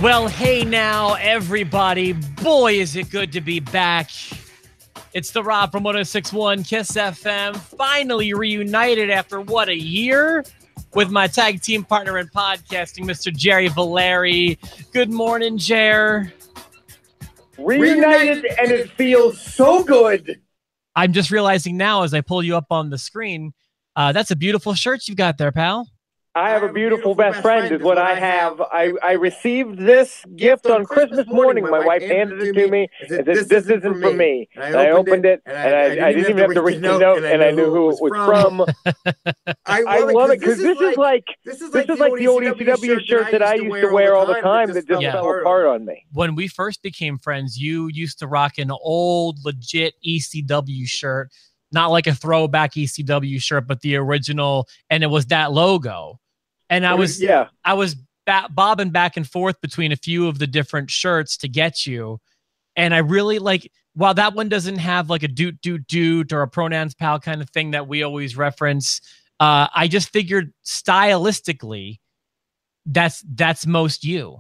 Well, hey now, everybody. Boy, is it good to be back. It's the Rob from 106.1 Kiss FM, finally reunited after, what, a year? With my tag team partner in podcasting, Mr. Jerry Valeri. Good morning, Jer. Reunited, and it feels so good. I'm just realizing now as I pull you up on the screen, that's a beautiful shirt you've got there, pal. I have a beautiful best friend is what I have. I received this gift on Christmas morning. My wife handed it to me and said, this isn't for me. And I opened it, and I didn't even have to read the note, and I knew who it was from. I love it, because this is like the old ECW shirt that I used to wear all the time that just fell apart on me. When we first became friends, you used to rock an old, legit ECW shirt. Not like a throwback ECW shirt, but the original, and it was that logo. And I was bobbing back and forth between a few of the different shirts to get you. And I really like, while that one doesn't have like a doot or a pronouns pal kind of thing that we always reference, I just figured stylistically that's most you.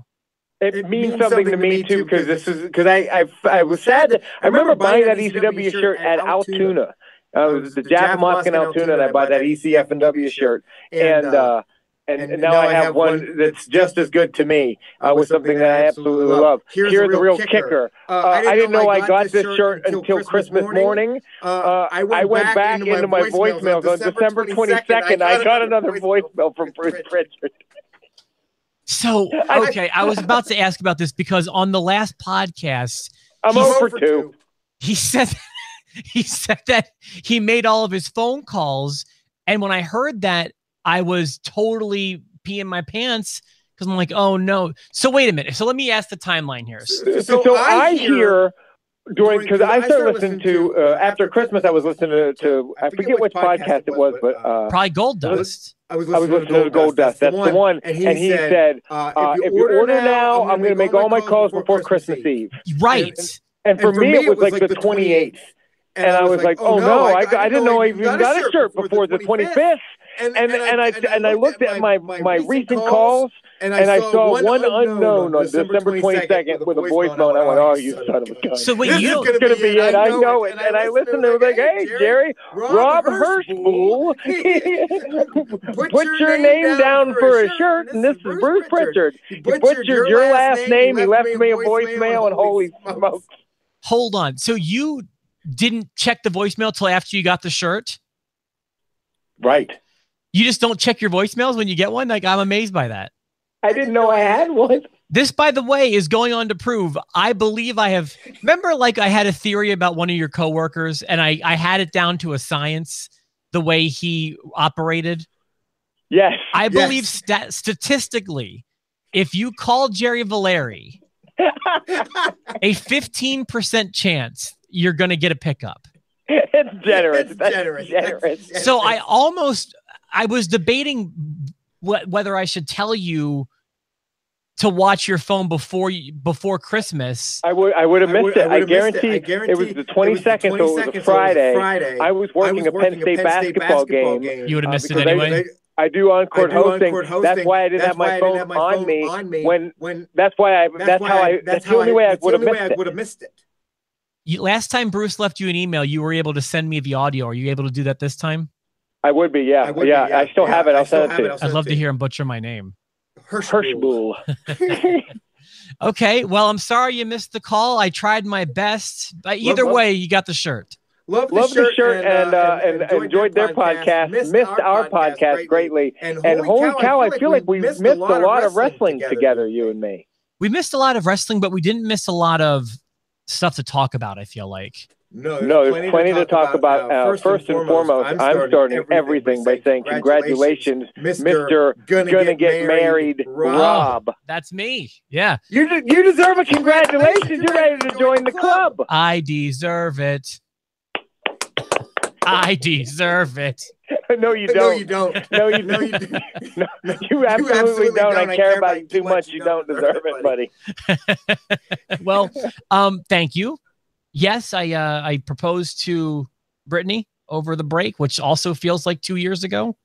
It means something to me too, because I was sad. I remember buying that ECW shirt at Altoona. It was the Java Mosque in Altoona, and I bought that ECF&W shirt. And now I have one that's just as good to me, with something that I absolutely love. Here's the real kicker. I didn't know I got this shirt until Christmas morning. I went back into my voicemails on December 22nd. I got another voicemail from Bruce Pritchard. So, okay, I was about to ask about this because on the last podcast, I'm over 2. He said that he made all of his phone calls, and when I heard that, I was totally peeing my pants because I'm like, oh no. So wait a minute. So let me ask the timeline here. So I hear during, because I started listening to, after Christmas, I was listening to I forget which podcast it was, but probably Gold Dust. I was listening to Gold Dust. That's the one. And he said, if you order now, I'm going to make all my calls before Christmas Eve. Right. And for me, it was like the 28th. And I was like, oh no, I didn't know I even got a shirt before the 25th. And I looked at my recent calls, and I saw one unknown on December 22nd with a voicemail, and I went, oh, you son of a gun. So wait, this is going to be it. I know it. And I listened to it like, hey, Jerry, Rob Hirschpool, put your name down for a shirt, and this is Bruce Pritchard. He butchered your last name. He left me a voicemail, and holy smokes. Hold on. So you didn't check the voicemail till after you got the shirt? Right. You just don't check your voicemails when you get one? Like, I'm amazed by that. I didn't know I had one. This, by the way, is going on to prove, I believe I have, remember like I had a theory about one of your coworkers and I had it down to a science, the way he operated? Yes. I believe statistically, if you call Jerry Valeri, a 15% chance you're going to get a pickup. It's generous. That's generous. So I was debating whether I should tell you to watch your phone before Christmas. I would have missed it. I guarantee it was the 22nd, so it was a Friday. I was working a Penn State basketball game. You would have missed it anyway? I do on-court hosting. That's why I didn't have my phone on me. That's the only way I would have missed it. Last time Bruce left you an email, you were able to send me the audio. Are you able to do that this time? I would be, yeah. I still have it. I'll send it to you. I'd love to hear him butcher my name. Hirschpool. Okay, well, I'm sorry you missed the call. I tried my best. Either way, you got the shirt. Love the shirt and enjoyed their podcast. Missed our podcast greatly. And holy cow, I feel like we missed a lot of wrestling together, you and me. We missed a lot of wrestling, but we didn't miss a lot of stuff to talk about, I feel like. No, there's plenty to talk about. First and foremost, I'm starting everything by saying congratulations, Mr. Gonna Get Married, Rob. That's me. Yeah. You deserve a congratulations. You're ready to join the club. I deserve it. I deserve it. No, you don't. No, you don't. No, you don't. No, you absolutely don't. I care about you too much. You don't deserve it, buddy. Well, thank you. Yes, I proposed to Brittany over the break, which also feels like 2 years ago.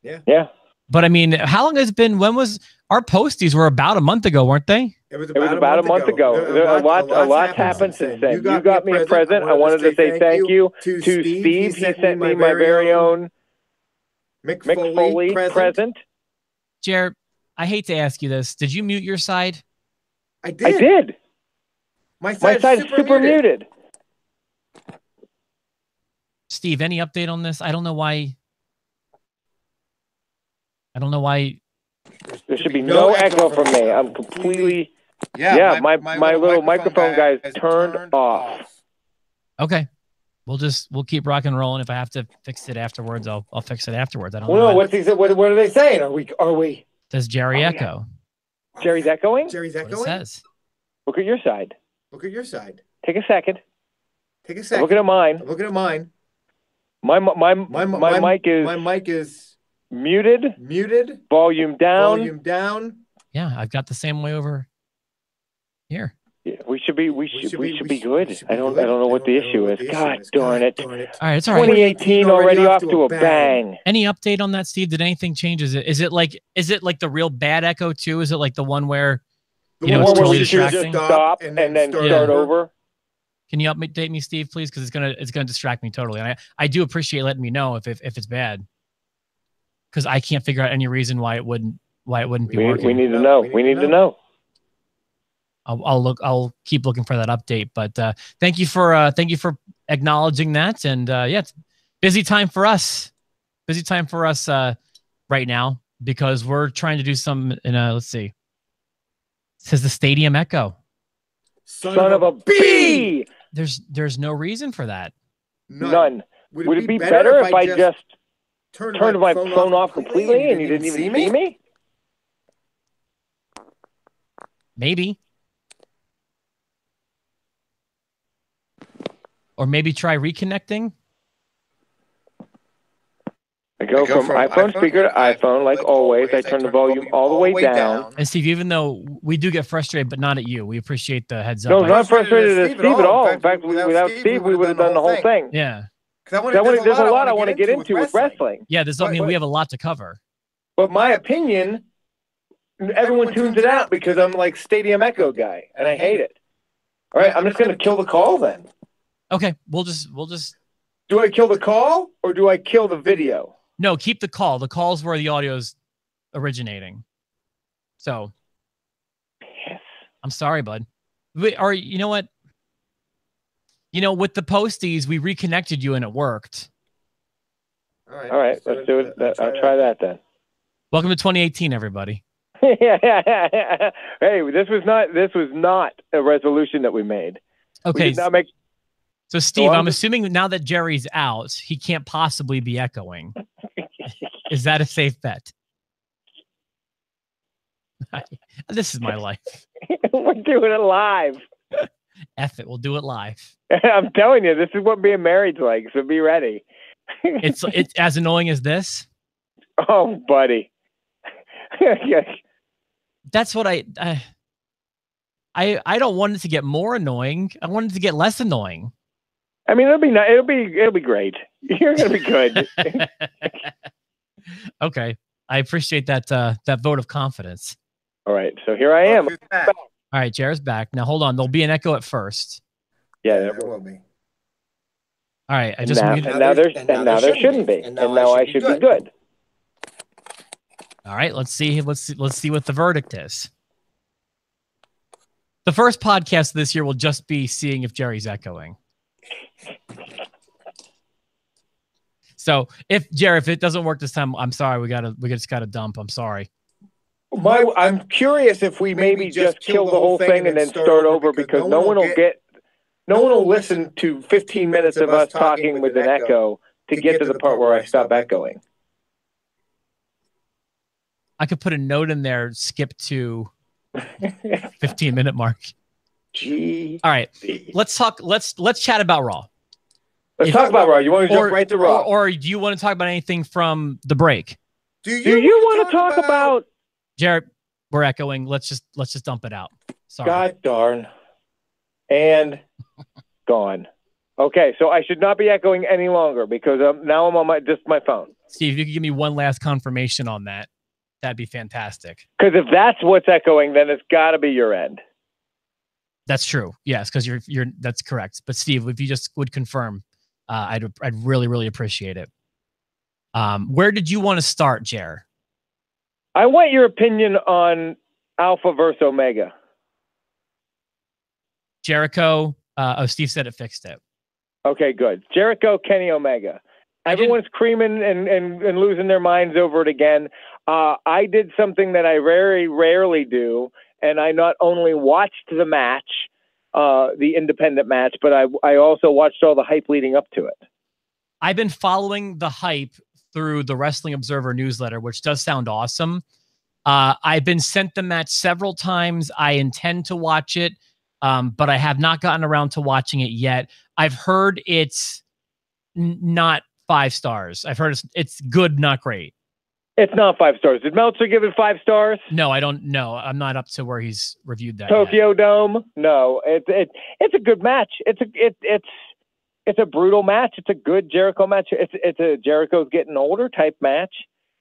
Yeah. But I mean, how long has it been? When was our posties were about a month ago, weren't they? It was about a month ago. A lot's happened since then. You got me a present. I wanted to say thank you to Steve. He sent me my very own Mick Foley present. Jared, I hate to ask you this. Did you mute your side? I did. My side's super muted. Steve, any update on this? I don't know why. There should be no echo from me. I'm completely... Yeah, my little microphone guy's turned off. Okay. We'll keep rock and rolling. If I have to fix it afterwards, I'll fix it afterwards. I don't know. Well, what are they saying? Are we? Does Jerry echo? Jerry's echoing? Jerry's echoing? It says. Look at your side. Look at your side. Take a second. Take a second. Look at mine. I'm looking at mine. My mic is muted. Muted. Volume down. Volume down. Yeah, I've got the same way over here. Yeah, we should be good. I don't know what the issue is. God darn it. All right, it's all right. 2018 already off to a bang. Any update on that, Steve? Did anything change? Is it like the real bad echo too? Is it like the one where it's totally distracting? Just stop and then start over. Can you update me, Steve, please? Because it's gonna distract me totally. And I do appreciate letting me know if it's bad, because I can't figure out any reason why it wouldn't be working. We need to know. We need to know. I'll keep looking for that update. But thank you for acknowledging that. And it's busy time for us. Busy time for us right now, because we're trying to do some. Let's see. It says the stadium echo. Son of a B! There's no reason for that. None. Would it be better if I just turned my phone off completely and you didn't even see me? Maybe. Or maybe try reconnecting. I go from iPhone speaker to iPhone, like always. I turn the volume all the way down. And Steve, even though we do get frustrated, but not at you, we appreciate the heads up. No, not frustrated at Steve at all. In fact, without Steve, we would have done the whole thing. Yeah. There's a lot I want to get into with wrestling. Yeah, we have a lot to cover. But my opinion, everyone tunes it out because I'm like Stadium Echo guy, and I hate it. All right, I'm just going to kill the call then. Okay, we'll just. Do I kill the call or do I kill the video? No, keep the call. The call's where the audio's originating. So, yes. I'm sorry, bud. You know what? With the posties, we reconnected you and it worked. All right. Let's do it. I'll try that then. Welcome to 2018, everybody. Hey, this was not a resolution that we made. Okay. We did not make. So, Steve, I'm assuming now that Jerry's out, he can't possibly be echoing. Is that a safe bet? This is my life. We're doing it live. F it, we'll do it live. I'm telling you, this is what being married's like, so be ready. It's as annoying as this? Oh, buddy. That's what I don't want it to get more annoying. I want it to get less annoying. I mean, it'll be nice. It'll be great. You're gonna be good. Okay, I appreciate that vote of confidence. All right, so here I am. All right, Jared's back. Now hold on. There'll be an echo at first. Yeah, there will be. All right, I just muted. Now there shouldn't be, and now I should be good. All right, let's see what the verdict is. The first podcast this year will just be seeing if Jerry's echoing. So if it doesn't work this time, I'm sorry. We just gotta dump. I'm sorry. I'm curious if we maybe just kill the whole thing and then start over, because no one will listen to 15 minutes of us talking with an echo to get to the part where I stop echoing. I could put a note in there, skip to 15-minute mark. Gee. All right. Let's chat about Raw. Let's talk about Raw. You want to jump right to Raw? Or do you want to talk about anything from the break? Do you want to talk about Jared, we're echoing. Let's just dump it out. Sorry. God darn. And gone. Okay, so I should not be echoing any longer because now I'm on my phone. Steve, if you could give me one last confirmation on that, that'd be fantastic. Because if that's what's echoing, then it's got to be your end. That's true. Yes, because you're that's correct. But Steve, if you just would confirm, I'd really, really appreciate it. Where did you want to start, Jer? I want your opinion on Alpha versus Omega. Jericho. Steve said it fixed it. Okay, good. Jericho, Kenny Omega. Everyone's screaming and losing their minds over it again. I did something that I very rarely do, and I not only watched the match, the independent match, but I also watched all the hype leading up to it. I've been following the hype through the Wrestling Observer newsletter, which does sound awesome. I've been sent the match several times. I intend to watch it, but I have not gotten around to watching it yet. I've heard it's not 5 stars. I've heard it's good, not great. It's not 5 stars. Did Meltzer give it 5 stars? No, I don't know. I'm not up to where he's reviewed that. Tokyo Dome? No. It's a good match. It's a brutal match. It's a good Jericho match. It's a Jericho's getting older type match.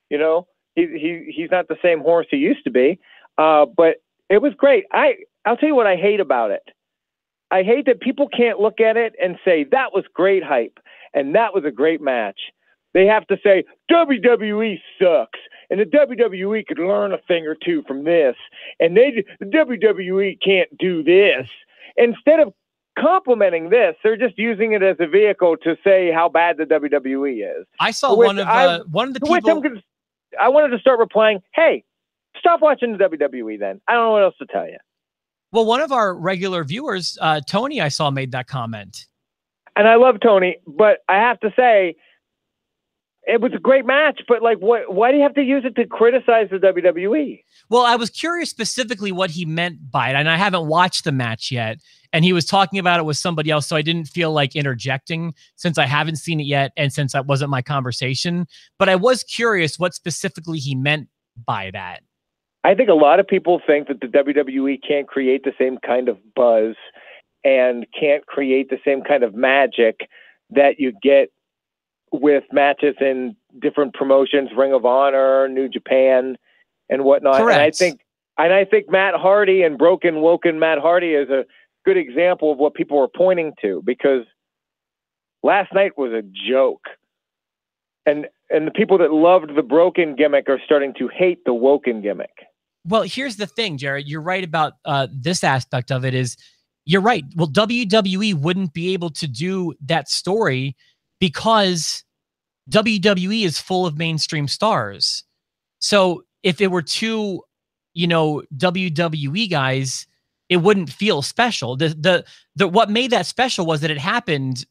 You know, he's not the same horse he used to be. But it was great. I'll tell you what I hate about it. I hate that people can't look at it and say that was great hype and that was a great match. They have to say WWE sucks and the WWE could learn a thing or two from this, and the WWE can't do this. Instead of complimenting this, they're just using it as a vehicle to say how bad the WWE is. I saw one of the people. I wanted to start replying, "Hey, stop watching the WWE then. I don't know what else to tell you." Well, one of our regular viewers, Tony, I saw made that comment. And I love Tony, but I have to say, it was a great match, but like, why do you have to use it to criticize the WWE? Well, I was curious specifically what he meant by it, and I haven't watched the match yet, and he was talking about it with somebody else, so I didn't feel like interjecting since I haven't seen it yet and since that wasn't my conversation. But I was curious what specifically he meant by that. I think a lot of people think that the WWE can't create the same kind of buzz and can't create the same kind of magic that you get with matches in different promotions, Ring of Honor, New Japan, and whatnot. Correct. And I think Matt Hardy and Broken Woken Matt Hardy is a good example of what people were pointing to, because last night was a joke. And the people that loved the Broken gimmick are starting to hate the Woken gimmick. Well, here's the thing, Jared. You're right about this aspect of it is, you're right. Well, WWE wouldn't be able to do that story because WWE is full of mainstream stars. So if it were two, WWE guys, it wouldn't feel special. The what made that special was that it happened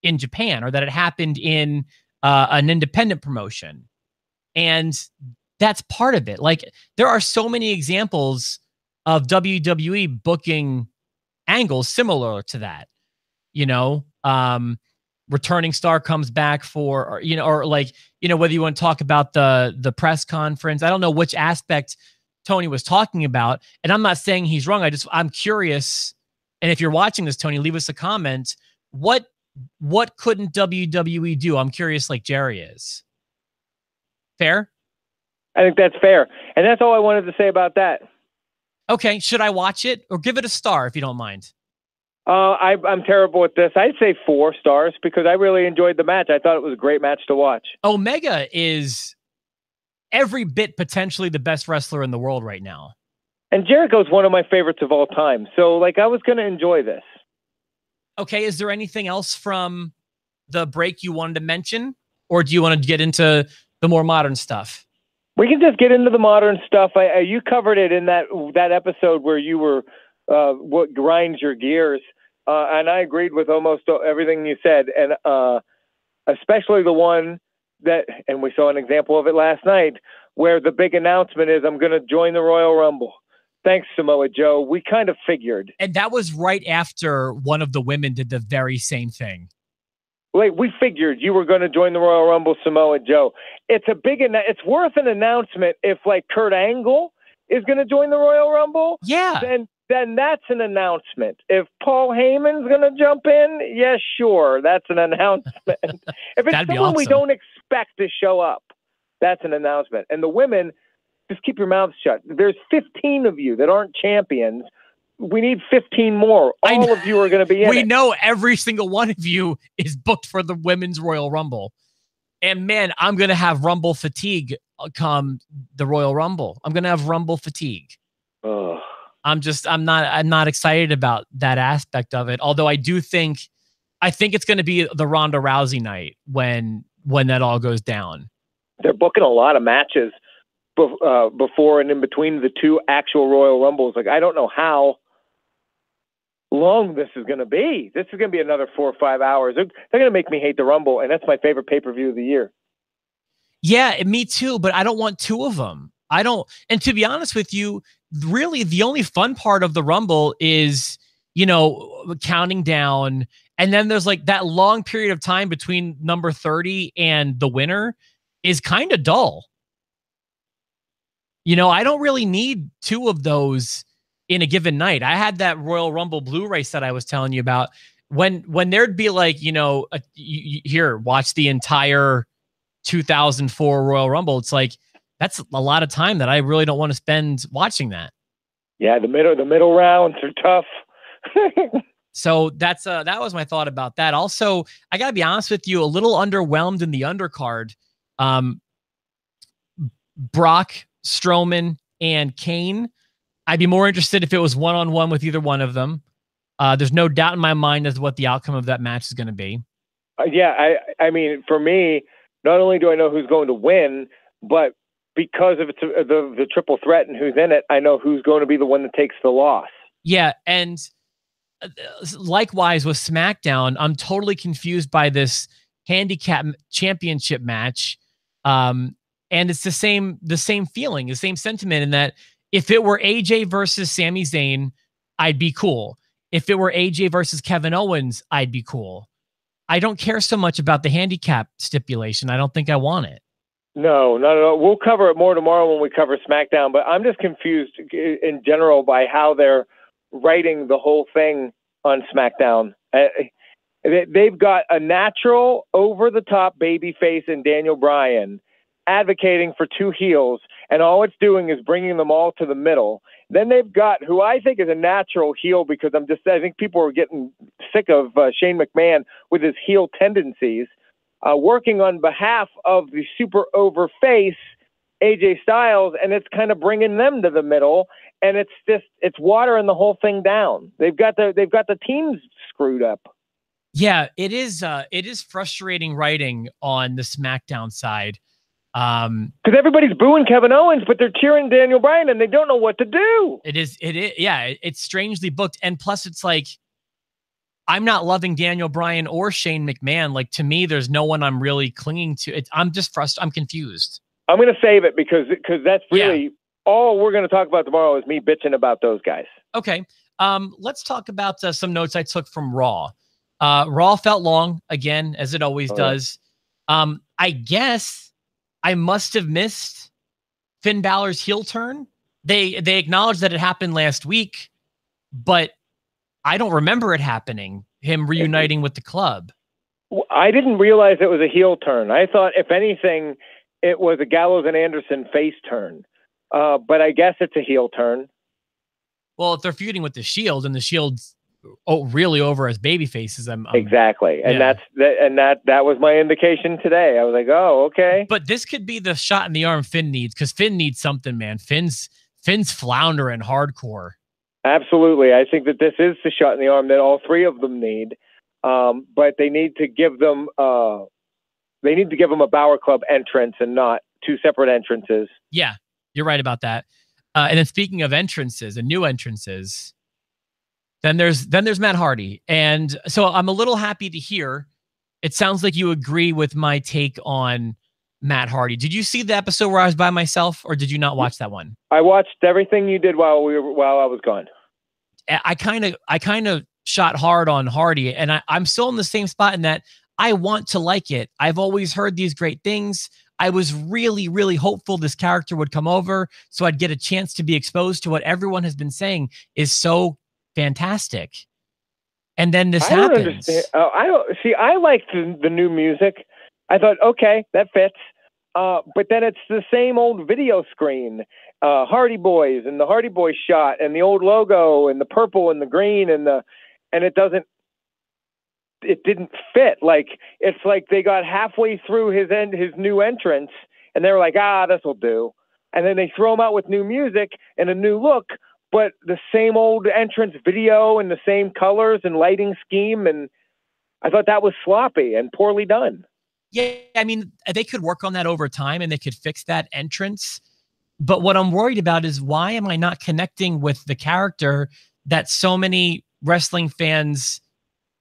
in Japan, or that it happened in an independent promotion. And that's part of it. Like, there are so many examples of WWE booking angles similar to that. Returning star comes back for, whether you want to talk about the press conference. I don't know which aspect Tony was talking about, and I'm not saying he's wrong. I'm curious. And if you're watching this, Tony, leave us a comment. What couldn't WWE do? I'm curious, like Jerry is. Fair? I think that's fair. And that's all I wanted to say about that. Okay. Should I watch it or give it a star if you don't mind? I'm terrible at this. I'd say 4 stars because I really enjoyed the match. I thought it was a great match to watch. Omega is every bit potentially the best wrestler in the world right now. And Jericho's one of my favorites of all time. So, I was going to enjoy this. Okay. Is there anything else from the break you wanted to mention? Or do you want to get into the more modern stuff? We can just get into the modern stuff. You covered it in that episode where you were what grinds your gears, and I agreed with almost everything you said, and especially the one that, and we saw an example of it last night, where the big announcement is, I'm going to join the Royal Rumble. Thanks, Samoa Joe. We kind of figured. And that was right after one of the women did the very same thing. We figured you were going to join the Royal Rumble, Samoa Joe. It's worth an announcement if Kurt Angle is going to join the Royal Rumble. Yeah. Then that's an announcement. If Paul Heyman's going to jump in, yes, sure, that's an announcement. If it's someone we don't expect to show up, that's an announcement. And the women, just keep your mouths shut. There's 15 of you that aren't champions. We need 15 more. All of you are going to be in We it. know every single one of you is booked for the Women's Royal Rumble. And man, I'm going to have Rumble fatigue come the Royal Rumble. I'm going to have Rumble fatigue. Ugh. I'm not excited about that aspect of it. Although I think it's going to be the Ronda Rousey night when that all goes down. They're booking a lot of matches before and in between the two actual Royal Rumbles. Like, I don't know how long this is going to be. This is going to be another 4 or 5 hours. They're going to make me hate the Rumble, and that's my favorite pay-per-view of the year. Yeah, me too, but I don't want two of them. And to be honest with you, really the only fun part of the Rumble is, counting down, and then there's like that long period of time between number 30 and the winner is kind of dull. I don't really need two of those in a given night. I had that Royal Rumble Blu-ray set I was telling you about when there'd be like, here, watch the entire 2004 Royal Rumble. It's like, that's a lot of time that I really don't want to spend watching that. Yeah. The middle rounds are tough. So that was my thought about that. Also, I gotta be honest with you, a little underwhelmed in the undercard. Brock, Strowman, and Kane. I'd be more interested if it was one-on-one with either one of them. There's no doubt in my mind as to what the outcome of that match is going to be. Yeah, I mean, for me, not only do I know who's going to win, but because of the triple threat and who's in it, I know who's going to be the one that takes the loss. Yeah, and likewise with SmackDown, I'm totally confused by this handicap championship match. And it's the same feeling, the same sentiment in that if it were AJ versus Sami Zayn, I'd be cool. If it were AJ versus Kevin Owens, I'd be cool. I don't care so much about the handicap stipulation. I don't think I want it. No, not at all. We'll cover it more tomorrow when we cover SmackDown, but I'm just confused in general by how they're writing the whole thing on SmackDown. They've got a natural, over-the-top babyface in Daniel Bryan advocating for two heels, and all it's doing is bringing them all to the middle. Then they've got who I think is a natural heel, because I think people are getting sick of Shane McMahon with his heel tendencies, working on behalf of the super over face AJ Styles, and it's kind of bringing them to the middle, and it's watering the whole thing down. They've got the teams screwed up. Yeah, it is frustrating writing on the SmackDown side. Because everybody's booing Kevin Owens, but they're cheering Daniel Bryan, and they don't know what to do. It is. Yeah, it's strangely booked. And plus it's like, I'm not loving Daniel Bryan or Shane McMahon. Like, to me, there's no one I'm really clinging to. I'm just frustrated. I'm confused. I'm going to save it because that's really all we're going to talk about tomorrow is me bitching about those guys. Okay. Let's talk about some notes I took from Raw. Raw felt long again, as it always does. I guess I must have missed Finn Balor's heel turn. They acknowledged that it happened last week, but I don't remember it happening, him reuniting with the club. I didn't realize it was a heel turn. I thought, if anything, it was a Gallows and Anderson face turn. But I guess it's a heel turn. Well, if they're feuding with the Shield and the Shield's really over as baby faces, exactly. And that was my indication today. I was like, oh, okay. But this could be the shot in the arm Finn needs, because Finn needs something, man. Finn's floundering hardcore. Absolutely. I think that this is the shot in the arm that all three of them need. But they need to give them a Bálor Club entrance and not two separate entrances. Yeah, you're right about that. And then speaking of entrances and new entrances, then there's Matt Hardy. And so I'm a little happy to hear. It sounds like you agree with my take on Matt Hardy. Did you see the episode where I was by myself, or did you not watch that one? I watched everything you did while I was gone. I kind of shot hard on Hardy, and I'm still in the same spot in that I want to like it. I've always heard these great things. I was really, really hopeful this character would come over so I'd get a chance to be exposed to what everyone has been saying is so fantastic. And then this happens. I don't see. I liked the new music. I thought, okay, that fits. But then it's the same old video screen, Hardy Boys and the Hardy Boys shot and the old logo and the purple and the green and it didn't fit. Like, it's like they got halfway through his new entrance and they were like, this will do. And then they throw him out with new music and a new look, but the same old entrance video and the same colors and lighting scheme. And I thought that was sloppy and poorly done. Yeah, I mean, they could work on that over time and they could fix that entrance. But what I'm worried about is, why am I not connecting with the character that so many wrestling fans,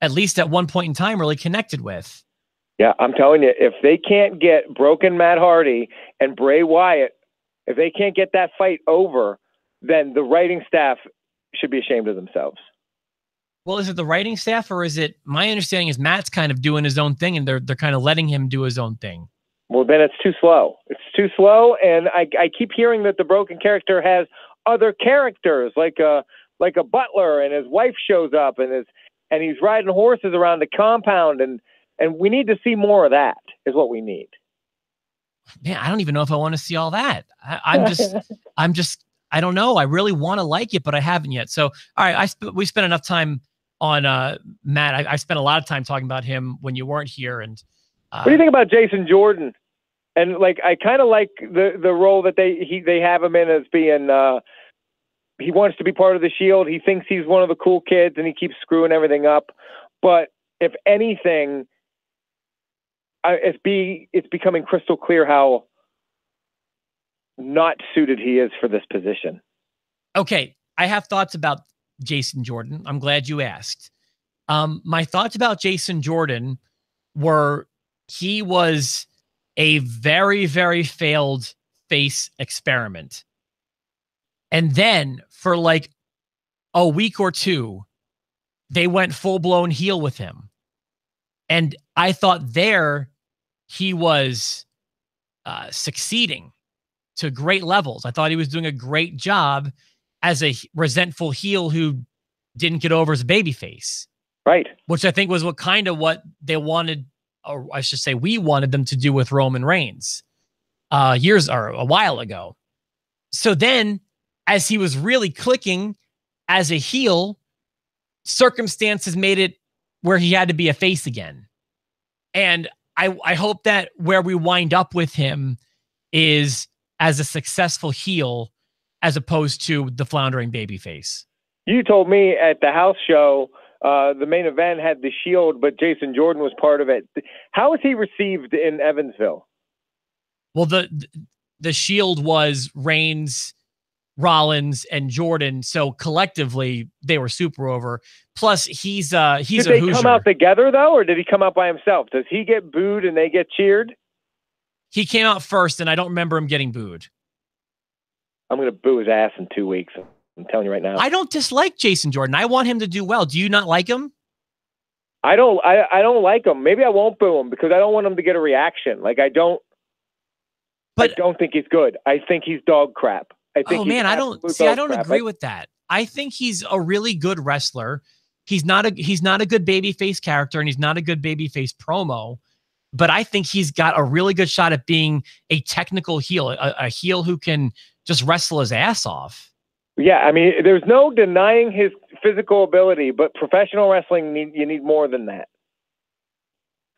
at least at one point in time, really connected with? Yeah, I'm telling you, if they can't get Broken Matt Hardy and Bray Wyatt, if they can't get that fight over, then the writing staff should be ashamed of themselves. Well, is it the writing staff, or is it, my understanding is Matt's kind of doing his own thing and they're kind of letting him do his own thing? Well, then it's too slow. It's too slow, and I keep hearing that the Broken character has other characters, like a butler, and his wife shows up, and he's riding horses around the compound, and we need to see more of that, is what we need. Man, I don't even know if I want to see all that. I don't know. I really want to like it, but I haven't yet. So, all right, we spent enough time on Matt. I spent a lot of time talking about him when you weren't here. And what do you think about Jason Jordan? And like, I kind of like the role that they have him in as being. He wants to be part of the Shield. He thinks he's one of the cool kids, and he keeps screwing everything up. But if anything, it's becoming crystal clear how not suited he is for this position. Okay, I have thoughts about Jason Jordan. I'm glad you asked. My thoughts about Jason Jordan were, he was a very, very failed face experiment. And then for like a week or two, they went full-blown heel with him. And I thought there he was succeeding to great levels. I thought he was doing a great job as a resentful heel who didn't get over as a babyface. Right. Which I think was what they wanted, or I should say we wanted them to do with Roman Reigns a while ago. So then, as he was really clicking as a heel, circumstances made it where he had to be a face again. And I hope that where we wind up with him is as a successful heel, as opposed to the floundering babyface. You told me at the house show, the main event had the Shield, but Jason Jordan was part of it. How was he received in Evansville? Well, the Shield was Reigns, Rollins, and Jordan, so collectively they were super over. Plus, he's a Hoosier. Did they come out together though, or did he come out by himself? Does he get booed and they get cheered? He came out first, and I don't remember him getting booed. I'm going to boo his ass in 2 weeks. I'm telling you right now. I don't dislike Jason Jordan. I want him to do well. Do you not like him? I don't like him. Maybe I won't boo him because I don't want him to get a reaction. Like, I don't think he's good. I think he's dog crap. I don't agree with that. I think he's a really good wrestler. He's not a good babyface character, and he's not a good babyface promo. But I think he's got a really good shot at being a technical heel, a heel who can just wrestle his ass off. Yeah, I mean, there's no denying his physical ability, but professional wrestling, you need more than that.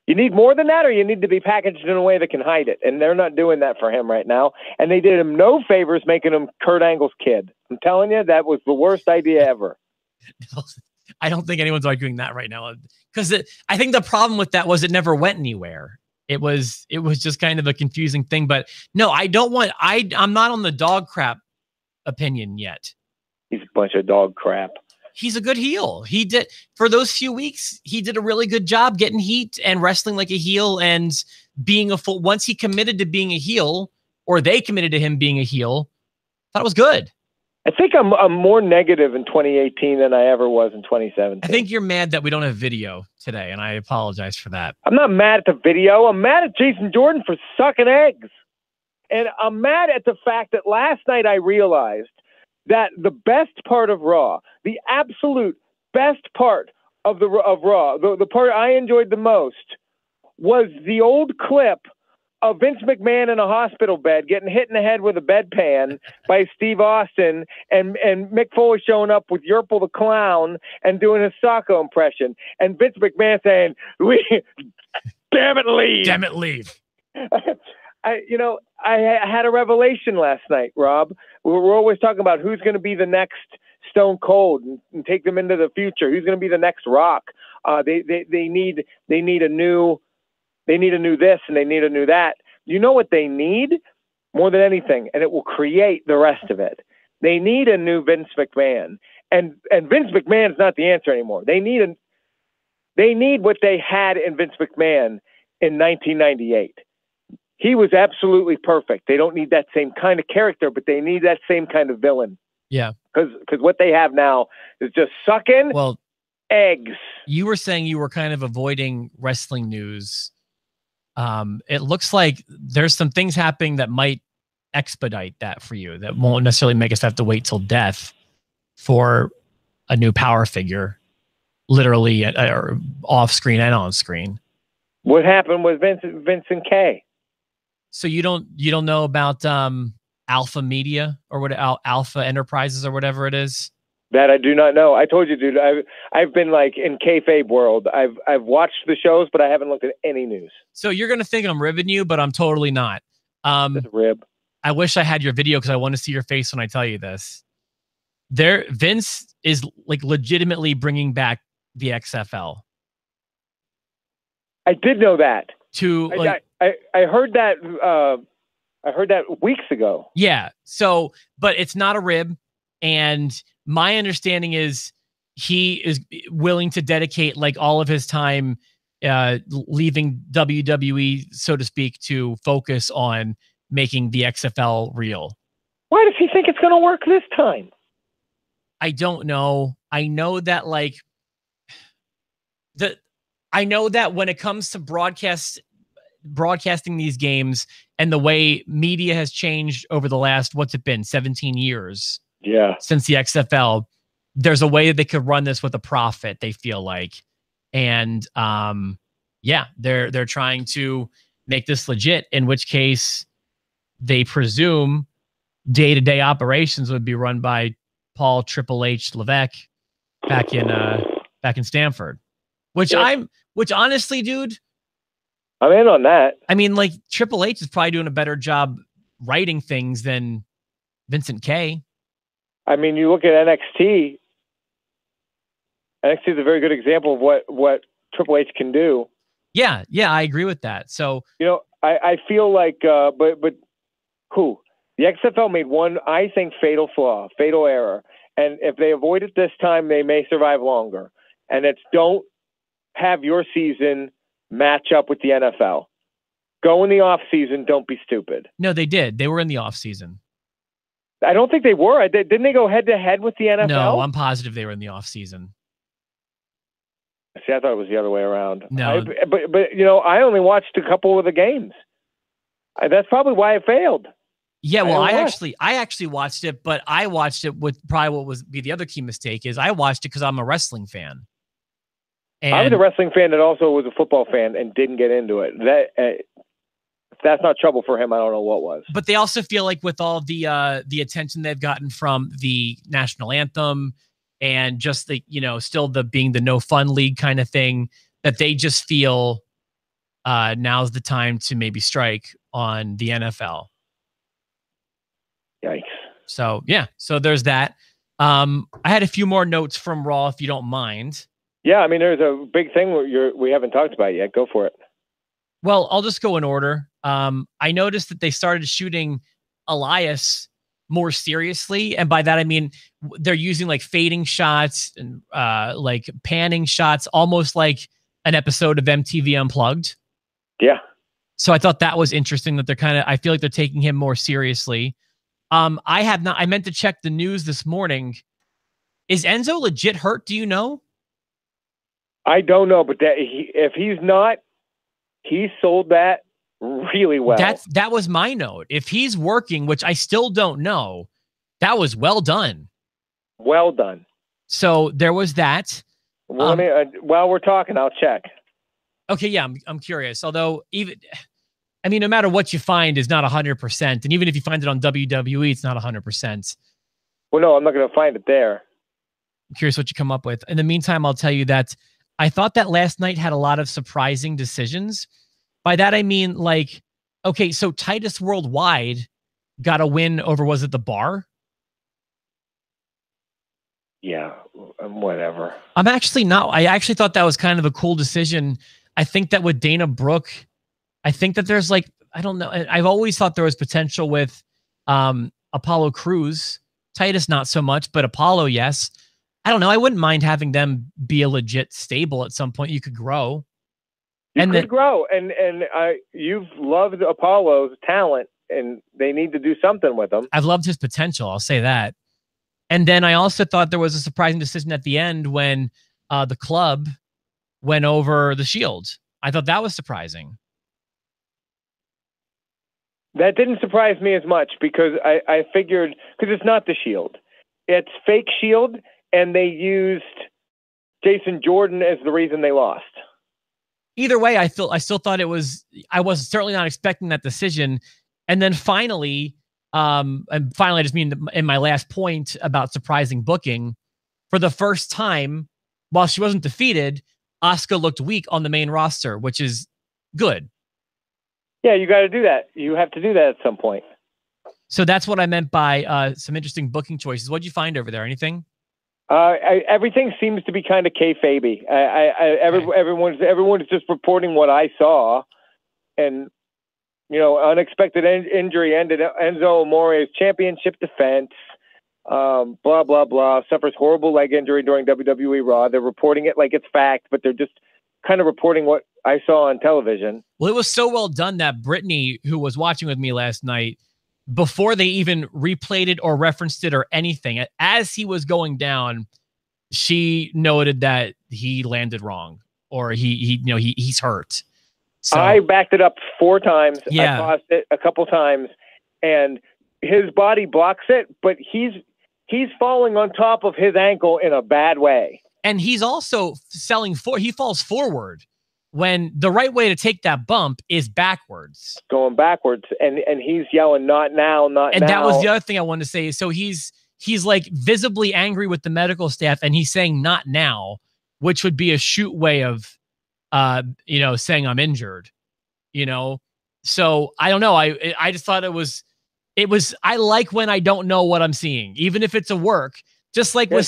You need more than that, or you need to be packaged in a way that can hide it. And they're not doing that for him right now. And they did him no favors making him Kurt Angle's kid. I'm telling you, that was the worst idea ever. I don't think anyone's arguing that right now, because I think the problem with that was it never went anywhere. It was just kind of a confusing thing. But no, I'm not on the dog crap opinion yet. He's a bunch of dog crap. He's a good heel. He did, for those few weeks, he did a really good job getting heat and wrestling like a heel and being once he committed to being a heel, or they committed to him being a heel, I thought it was good. I think I'm more negative in 2018 than I ever was in 2017. I think you're mad that we don't have video today, and I apologize for that. I'm not mad at the video. I'm mad at Jason Jordan for sucking eggs. And I'm mad at the fact that last night I realized that the best part of Raw, the absolute best part of Raw, the part I enjoyed the most, was the old clip Vince McMahon in a hospital bed getting hit in the head with a bedpan by Steve Austin, and Mick Foley showing up with Yerple the Clown and doing his Sacco impression, and Vince McMahon saying, damn it, leave. Damn it, leave. I had a revelation last night, Rob. We're always talking about who's going to be the next Stone Cold and take them into the future. Who's going to be the next Rock? They need a new this and they need a new that. You know what they need more than anything, and it will create the rest of it. They need a new Vince McMahon, and Vince McMahon's not the answer anymore. They need what they had in Vince McMahon in 1998. He was absolutely perfect. They don't need that same kind of character, but they need that same kind of villain. Yeah, because what they have now is just sucking eggs. You were saying you were kind of avoiding wrestling news. It looks like there's some things happening that might expedite that for you. That won't necessarily make us have to wait till death for a new power figure, literally or off screen and on screen. What happened with Vincent K? So you don't know about Alpha Media or what Alpha Enterprises or whatever it is? That I do not know. I told you, dude. I've been like in kayfabe world. I've watched the shows, but I haven't looked at any news. So you're gonna think I'm ribbing you, but I'm totally not. It's a rib. I wish I had your video because I want to see your face when I tell you this. Vince is like legitimately bringing back the XFL. I did know that. I heard that. I heard that weeks ago. Yeah. So, but it's not a rib, and my understanding is he is willing to dedicate like all of his time leaving WWE, so to speak, to focus on making the XFL real. Why does he think it's going to work this time? I don't know. I know that I know that when it comes to broadcasting these games and the way media has changed over the last, what's it been, 17 years? Yeah. Since the XFL, there's a way that they could run this with a profit, they feel like. And yeah, they're trying to make this legit, in which case they presume day-to-day operations would be run by Paul Triple H Levesque back in Stamford. Which honestly, dude, I'm in on that. I mean, like, Triple H is probably doing a better job writing things than Vincent K. I mean, you look at NXT. NXT is a very good example of what Triple H can do. Yeah, I agree with that. So, I feel like, but who? The XFL made one, I think, fatal flaw, fatal error. And if they avoid it this time, they may survive longer. And it's don't have your season match up with the NFL. Go in the off season. Don't be stupid. No, they did. They were in the off season. I don't think they were. Didn't they go head to head with the NFL? No, I'm positive they were in the off season. See, I thought it was the other way around. No, but I only watched a couple of the games. That's probably why it failed. Yeah, well, I actually watched it, but I watched it with probably what was the other key mistake is I watched it because I'm a wrestling fan. And I was a wrestling fan that also was a football fan and didn't get into it. If that's not trouble for him, I don't know what was. But they also feel like with all the attention they've gotten from the national anthem and just the still being the no fun league kind of thing, that they just feel now's the time to maybe strike on the NFL. Yikes. So yeah, so there's that. I had a few more notes from Raw, if you don't mind. Yeah, I mean, there's a big thing we haven't talked about yet. Go for it. Well, I'll just go in order. I noticed that they started shooting Elias more seriously, and by that I mean they're using like fading shots and like panning shots, almost like an episode of MTV Unplugged. Yeah. So I thought that was interesting that I feel like they're taking him more seriously. I meant to check the news this morning. Is Enzo legit hurt? Do you know? I don't know, but if he's not, he sold that really well. That was my note. If he's working, which I still don't know, that was well done. Well done. So there was that. Well, while we're talking, I'll check. Okay, yeah, I'm curious. Although I mean, no matter what you find is not 100%. And even if you find it on WWE, it's not 100%. Well, no, I'm not going to find it there. I'm curious what you come up with. In the meantime, I'll tell you that I thought that last night had a lot of surprising decisions. By that, I mean, like, okay, so Titus Worldwide got a win over, was it the Bar? Yeah, whatever. I actually thought that was kind of a cool decision. I think that with Dana Brooke, I think that there's like, I don't know. I've always thought there was potential with Apollo Crews. Titus, not so much, but Apollo, yes. I don't know. I wouldn't mind having them be a legit stable at some point. You could grow. You could grow. And you've loved Apollo's talent, and they need to do something with him. I've loved his potential. I'll say that. And then I also thought there was a surprising decision at the end when the Club went over the Shield. I thought that was surprising. That didn't surprise me as much because I figured, because it's not the Shield. It's fake Shield, and they used Jason Jordan as the reason they lost. Either way, I still thought it was, I was certainly not expecting that decision. And then finally, I just mean in my last point about surprising booking, for the first time, while she wasn't defeated, Asuka looked weak on the main roster, which is good. Yeah, you got to do that. You have to do that at some point. So that's what I meant by some interesting booking choices. What'd you find over there? Anything? Everything seems to be kind of kayfabe-y. Everyone's just reporting what I saw, and unexpected injury ended Enzo Amore's championship defense. Blah blah blah. Suffers horrible leg injury during WWE Raw. They're reporting it like it's fact, but they're just kind of reporting what I saw on television. Well, it was so well done that Brittany, who was watching with me last night, before they even replayed it or referenced it or anything, as he was going down, she noted that he landed wrong or he's hurt. So I backed it up 4 times. Yeah. I paused it a couple times, and his body blocks it, but he's falling on top of his ankle in a bad way. And he's also he falls forward when the right way to take that bump is backwards. Going backwards, and he's yelling, "Not now, not now." And that was the other thing I wanted to say. So he's like visibly angry with the medical staff, and he's saying "not now," which would be a shoot way of saying I'm injured. So I don't know. I just thought it was I like when I don't know what I'm seeing, even if it's a work, just like with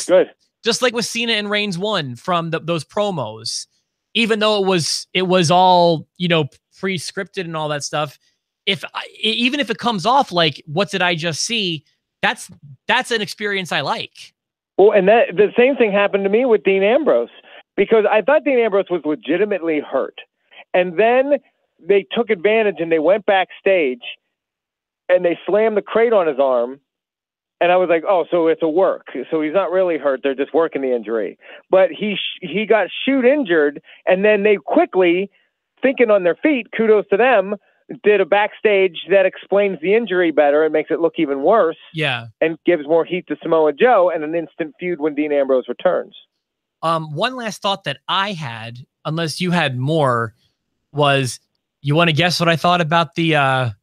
Cena and Reigns 1 from those promos. Even though it was all, pre-scripted and all that stuff, even if it comes off like, what did I just see? That's an experience I like. Well, and the same thing happened to me with Dean Ambrose, because I thought Dean Ambrose was legitimately hurt. And then they took advantage and they went backstage and they slammed the crate on his arm. And I was like, oh, so it's a work. So he's not really hurt. They're just working the injury. But he got shoot injured, and then they quickly, thinking on their feet, kudos to them, did a backstage that explains the injury better and makes it look even worse. Yeah. And gives more heat to Samoa Joe and an instant feud when Dean Ambrose returns. One last thought that I had, unless you had more, was, you want to guess what I thought about the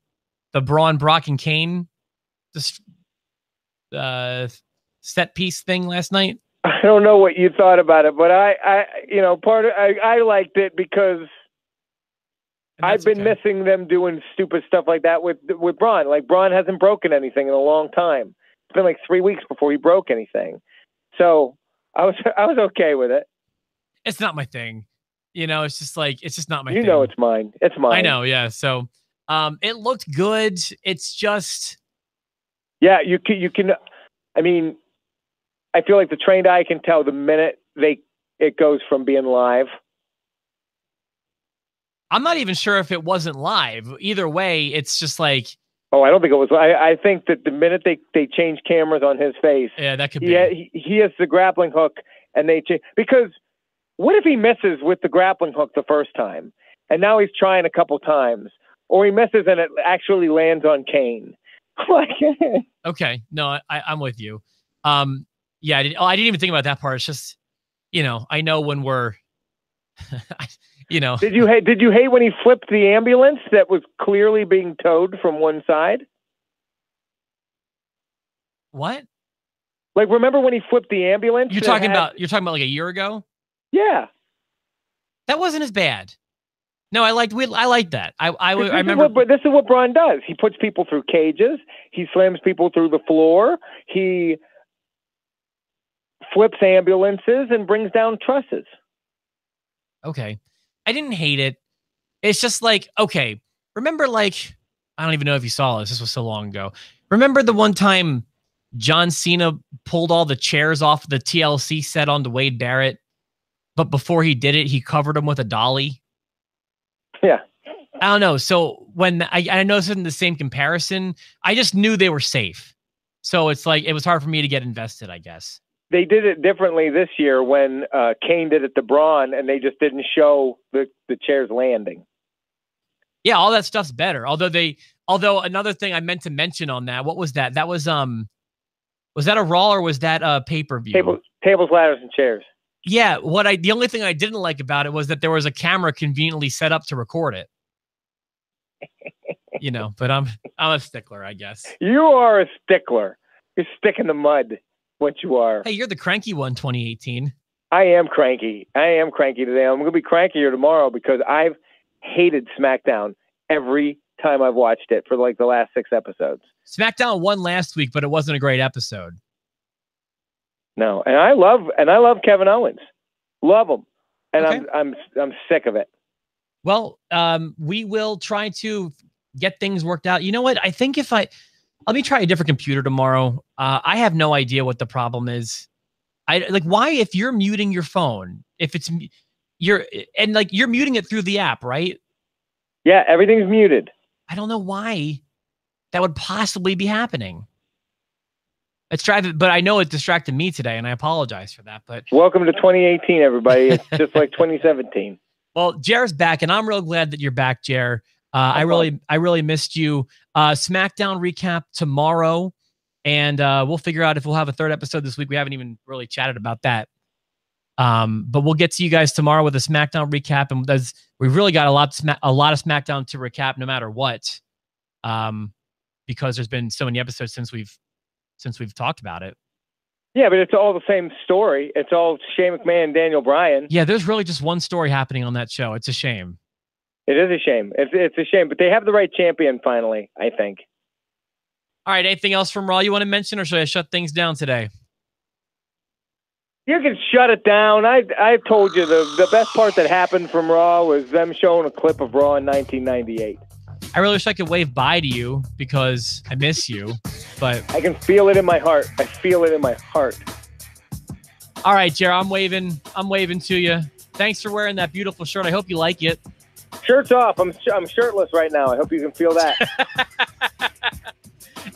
Braun, Brock, and Kane set piece thing last night? I don't know what you thought about it, but I liked it because I've been missing them doing stupid stuff like that with Braun. Like, Braun hasn't broken anything in a long time. It's been like 3 weeks before he broke anything. So I was okay with it. It's not my thing. It's just not my thing. It's mine. It's mine. I know, yeah. So it looked good. It's just, yeah, you can. I mean, I feel like the trained eye can tell the minute it goes from being live. I'm not even sure if it wasn't live. Either way, it's just like. Oh, I don't think it was. I think that the minute they change cameras on his face, yeah, that could be. He has the grappling hook, and they change, because what if he misses with the grappling hook the first time, and now he's trying a couple times, or he misses and it actually lands on Kane? Okay, no, I'm with you. Yeah, I didn't even think about that part. It's just, I know when we're You know. Did you hate when he flipped the ambulance that was clearly being towed from one side? What? Like, remember when he flipped the ambulance? You're talking about like a year ago? Yeah. That wasn't as bad. No, I liked that. I remember. This is what Bryan does. He puts people through cages. He slams people through the floor. He flips ambulances and brings down trusses. Okay. I didn't hate it. It's just like, okay, remember, like, I don't even know if you saw this. This was so long ago. Remember the one time John Cena pulled all the chairs off the TLC set onto Wade Barrett, but before he did it, he covered them with a dolly? Yeah. I don't know. So when I know this isn't the same comparison, I just knew they were safe. So it's like, it was hard for me to get invested, I guess. They did it differently this year when Kane did it to Braun, and they just didn't show the chairs landing. Yeah, all that stuff's better. Although another thing I meant to mention on that, what was that? That was that a Raw or was that a pay-per-view? Tables, ladders, and chairs. Yeah, the only thing I didn't like about it was that there was a camera conveniently set up to record it. You know, but I'm a stickler, I guess. You are a stickler. You're stick in the mud. What you are. Hey, you're the cranky one, 2018. I am cranky. I am cranky today. I'm going to be crankier tomorrow because I've hated SmackDown every time I've watched it for like the last 6 episodes. SmackDown won last week, but it wasn't a great episode. No, and I love Kevin Owens. Love him. And okay. I'm sick of it. Well, we will try to get things worked out. You know what? I think let me try a different computer tomorrow. I have no idea what the problem is. Why, if you're muting your phone, you're muting it through the app, right? Yeah, everything's muted. I don't know why that would possibly be happening. It's driving, but I know it distracted me today, and I apologize for that. But welcome to 2018, everybody. It's just like 2017. Well, Jer's back, and I'm real glad that you're back, Jer. I really missed you. SmackDown recap tomorrow, and we'll figure out if we'll have a 3rd episode this week. We haven't even really chatted about that. But we'll get to you guys tomorrow with a SmackDown recap, and we've really got a lot of SmackDown to recap, no matter what, because there's been so many episodes since we've talked about it. Yeah, but it's all the same story. It's all Shane McMahon and Daniel Bryan. Yeah, there's really just one story happening on that show. It's a shame. It is a shame. It's a shame, but they have the right champion finally, I think. All right, anything else from Raw you want to mention, or should I shut things down today? You can shut it down. I told you the best part that happened from Raw was them showing a clip of Raw in 1998. I really wish I could wave bye to you because I miss you, but I can feel it in my heart. I feel it in my heart. All right, Jer, I'm waving to you. Thanks for wearing that beautiful shirt. I hope you like it. Shirt's off. I'm shirtless right now. I hope you can feel that.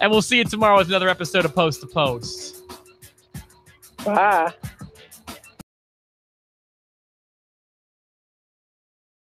And we'll see you tomorrow with another episode of Post to Post. Bye.